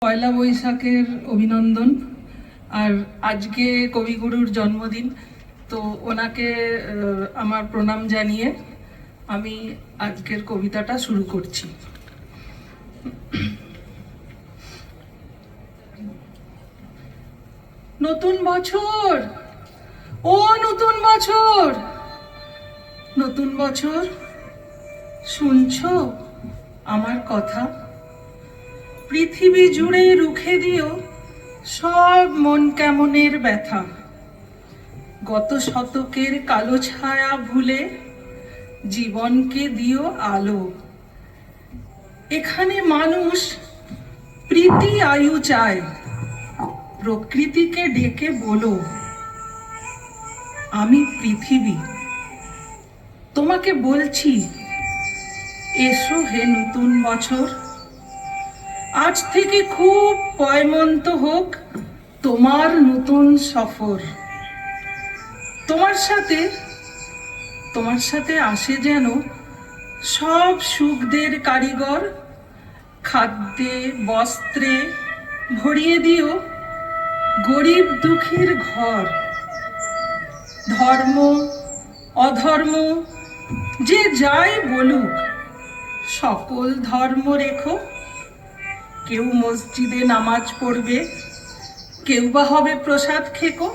পয়লা বৈশাখের অভিনন্দন। আর আজকে কবিগুরুর জন্মদিন, তো ওনাকে আমার প্রণাম জানিয়ে আমি আজকের কবিতাটা শুরু করছি। নতুন বছর, ও নতুন বছর, নতুন বছর, শুনছো আমার কথা? পৃথিবী জুড়ে রুখে দিও সব মন কেমনের ব্যথা। গত শতকের কালো ছায়া ভুলে জীবনকে দিও আলো। এখানে মানুষ প্রীতি আয়ু চায়, প্রকৃতিকে ডেকে বলো, আমি পৃথিবী তোমাকে বলছি, এসো হে নতুন বছর। আজ থেকে খুব পয়মন্ত হোক তোমার নতুন সফর। তোমার সাথে আসে যেন সব সুখদের কারিগর। খাদ্যে বস্ত্রে ভরিয়ে দিও গরিব দুঃখীর ঘর। ধর্ম অধর্ম যে যাই বলুক, সকল ধর্ম রেখো। কেউ মসজিদে নামাজ পড়বে, কেউ বা হবে প্রসাদ খেকো।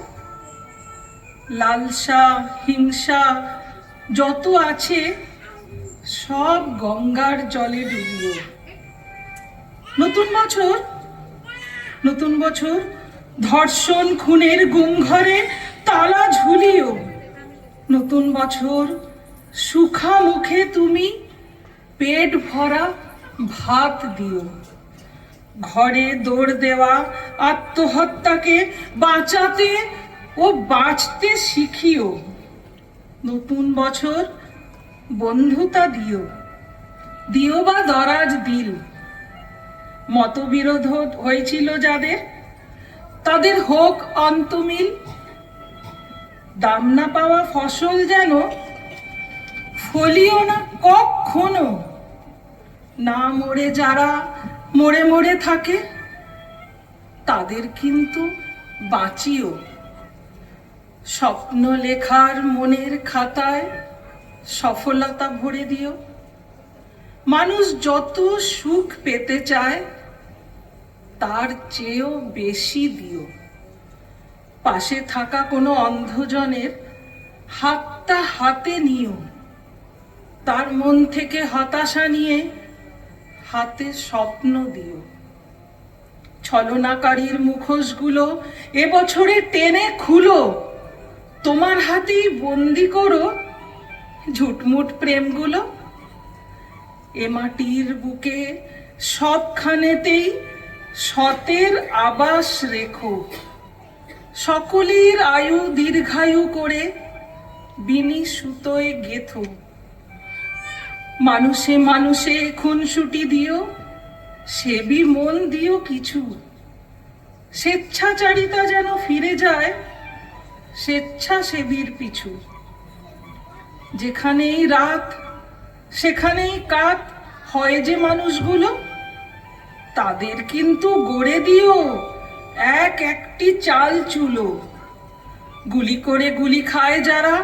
লালসা হিংসা যত আছে সব গঙ্গার জলে ডুবিও। নতুন বছর, নতুন বছর, ধর্ষণ খুনের গুম ঘরে তালা ঝুলিও। নতুন বছর, সুখা মুখে তুমি পেট ভরা ভাত দিও। ঘরে দৌড় দেওয়া আত্মহত্যাকে বাঁচাতে ও বাঁচতে শিখিও। নতুন বছর, বন্ধুতা দিও, দিও বা দরাজ দিল। মতবিরোধ হয়েছিল যাদের, তাদের হোক অন্তমিল। দাম না পাওয়া ফসল যেন ফলিও না কখনো। না মরে যারা মরে মরে থাকে, তাদের কিন্তু বাঁচিও। স্বপ্ন লেখার মনের খাতায় সফলতা ভরে দিও। মানুষ যত সুখ পেতে চায় তার চেয়েও বেশি দিও। পাশে থাকা কোনো অন্ধজনের হাতটা হাতে নিও। তার মন থেকে হতাশা নিয়ে হাতে স্বপ্ন দিও। ছলনাকারীর মুখোশগুলো এবছরে টেনে খুলো। তোমার হাতেই বন্দি করো ঝুটমুট প্রেমগুলো। এ মাটির বুকে সবখানেতেই সতের আবাস রেখো। সকলের আয়ু দীর্ঘায়ু করে বিনি সুতোয় গেথো। মানুষে মানুষে খুনসুটি দিও, সেবি মন দিও কিছু। স্বেচ্ছাচারিতা যেন ফিরে যায় স্বেচ্ছাসেবীর পিছু। যেখানেই রাত সেখানেই কাত হয় যে মানুষগুলো, তাদের কিন্তু গড়ে দিও এক একটি চাল চুলো। গুলি করে গুলি খায় যারা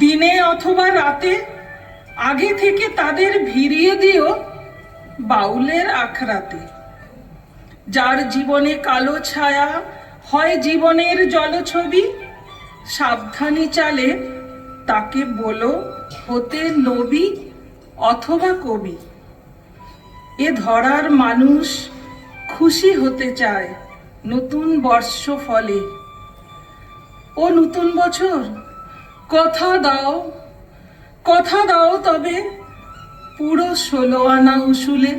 দিনে অথবা রাতে, আগে থেকে তাদের ভিড়িয়ে দিও বাউলের আখড়াতে। যার জীবনে কালো ছায়া হয় জীবনের জলছবি, সাবধানী চালে তাকে বলো হতে নবী অথবা কবি। এ ধরার মানুষ খুশি হতে চায় নতুন বর্ষ ফলে। ও নতুন বছর, কথা দাও, কথা দাও তবে পুরো 16 আনা উসুলে।